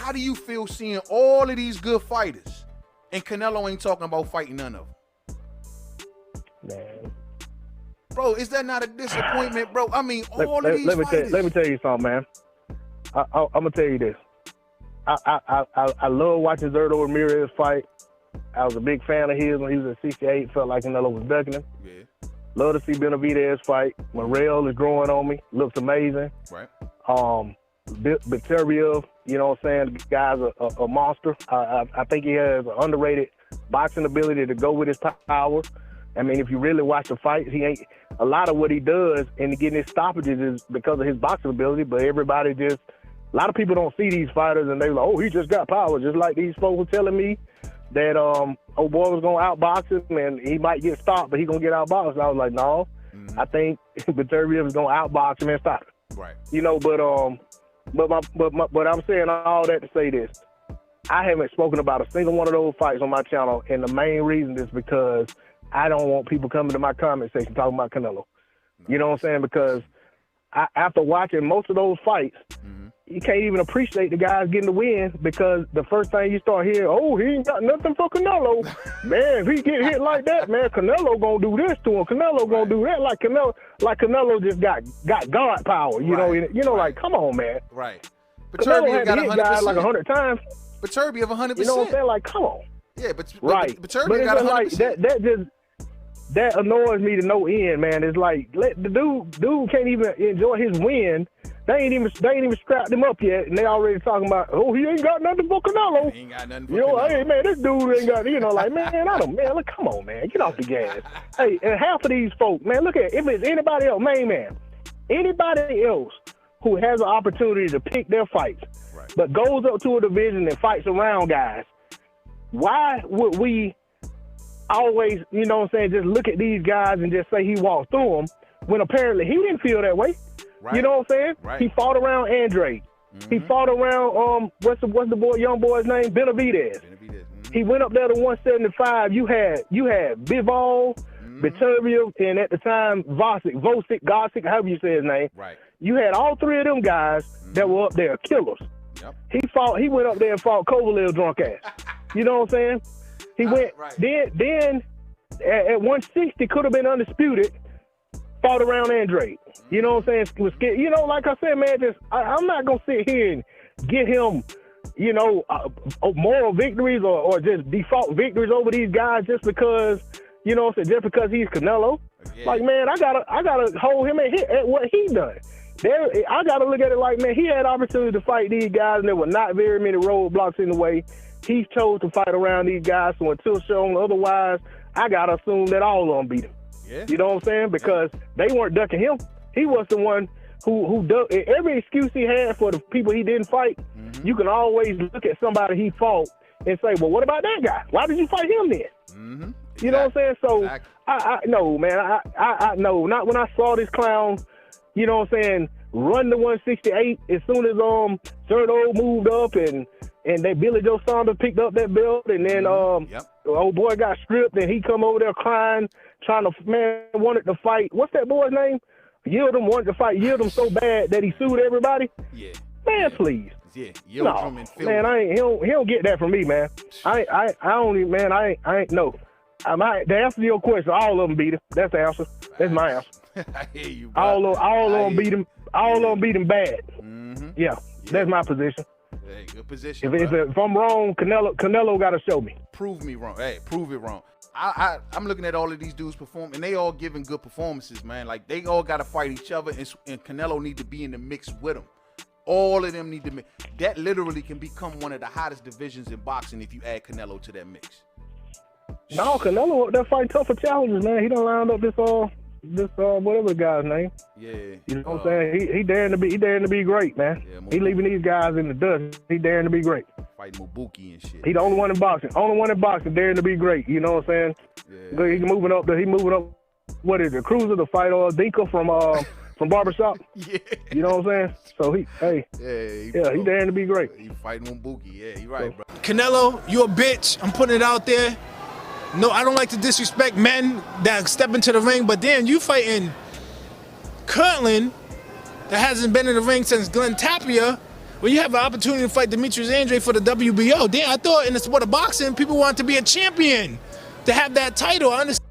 How do you feel seeing all of these good fighters and Canelo ain't talking about fighting none of them? Man. Bro, is that not a disappointment, bro? I mean, all of these fighters. Let me tell you something, man. I'm gonna tell you this. I love watching Zurdo Ramirez fight. I was a big fan of his when he was at 68. Felt like Canelo was ducking him. Yeah. Love to see Benavidez fight. Morrell is growing on me. Looks amazing. Right. Beterbiev, you know what I'm saying? The guy's a monster. I think he has an underrated boxing ability to go with his power. I mean, if you really watch the fights, a lot of what he does and getting his stoppages is because of his boxing ability, but a lot of people don't see these fighters and they're like, oh, he just got power. Just like these folks were telling me that old boy was going to outbox him and he might get stopped, but he going to get outboxed. I was like, no, I think Beterbiev is going to outbox him and stop him. Right. You know, but I'm saying all that to say this. I haven't spoken about a single one of those fights on my channel, and the main reason is because I don't want people coming to my comment section talking about Canelo. You know what I'm saying? Because after watching most of those fights, you can't even appreciate the guys getting the win because the first thing you start hearing, oh, he ain't got nothing for Canelo. Man, if he get hit like that, man, Canelo gonna do this to him. Canelo gonna do that like Canelo just got God power. You know, like come on, man. Right. Canelo had hit guys like 100 times. Beterbiev 100%. You know what I'm saying? Like, come on. Yeah, but Beterbiev but got 100%. Like that annoys me to no end, man. It's like the dude can't even enjoy his win. They ain't even strapped him up yet, and they already talking about, oh, he ain't got nothing for Canelo. He ain't got nothing for Canelo. Hey man, this dude ain't got, like, man, look, come on, man, get off the gas. Hey, and half of these folks, man, look at if it's anybody else, anybody else who has an opportunity to pick their fights, right, but goes up to a division and fights around guys, why would we always, you know what I'm saying, just look at these guys and just say he walked through them when apparently he didn't feel that way? Right. You know what I'm saying? Right. He fought around Andrade. He fought around what's the young boy's name? Benavidez. He went up there to 175. You had Bivol, Beterbiev, and at the time Vosic, however you say his name. Right. You had all three of them guys that were up there, killers. Yep. He went up there and fought Kovalev drunk ass. You know what I'm saying? He went then at 160 could have been undisputed. Fought around Andrade. You know what I'm saying? Was scared. You know, like I said, man, I'm not gonna sit here and get him, moral victories or just default victories over these guys just because, you know what I'm saying, just because he's Canelo. Yeah. Like, man, I gotta hold him at what he done. I gotta look at it like, man, he had opportunity to fight these guys and there were not very many roadblocks in the way. He chose to fight around these guys, so until shown otherwise, I gotta assume that all of them beat him. Yeah. You know what I'm saying? Because they weren't ducking him. He was the one who ducked. Every excuse he had for the people he didn't fight, you can always look at somebody he fought and say, well, what about that guy? Why did you fight him then? Exactly. You know what I'm saying? So, I no, man. I no, not when I saw this clown, you know what I'm saying, run to 168 as soon as Zurdo moved up and that Billy Joe Saunders picked up that belt, and then old boy got stripped, and he come over there crying, wanted to fight. What's that boy's name? Yildirim wanted to fight Yildirim so bad that he sued everybody. Yeah. Man, please. Yeah. Yildirim and Phil. Man, he don't get that from me, man. I ain't no. The answer to your question, all of them beat him. That's the answer. That's my answer. I hear you, bro. All of them beat him. All of them beat him bad. Yeah, that's my position. Hey, good position. If I'm wrong, Canelo got to show me. Prove me wrong. Hey, prove it wrong. I'm looking at all of these dudes perform, and they all giving good performances, man. Like, they all got to fight each other, and Canelo need to be in the mix with them. All of them need to mix. That literally can become one of the hottest divisions in boxing if you add Canelo to that mix. No, Canelo, that fight tough for challenges, man. He done lined up this whatever the guy's name. Yeah. You know what I'm saying? He daring to be great, man. Yeah, he leaving these guys in the dust. He daring to be great. Fight Mubuki and shit. He the only one in boxing. Only one in boxing daring to be great. You know what I'm saying? Yeah. He moving up. What is it? Cruiser to fight Dinka from Barbershop. Yeah. You know what I'm saying? So he daring to be great. He fighting Mubuki. Yeah, he right, bro. Canelo, you a bitch. I'm putting it out there. No, I don't like to disrespect men that step into the ring, but then you fighting Kirtland that hasn't been in the ring since Glenn Tapia, Well, you have an opportunity to fight Demetrius Andrade for the WBO. Damn, I thought in the sport of boxing, people want to be a champion, to have that title. I understand.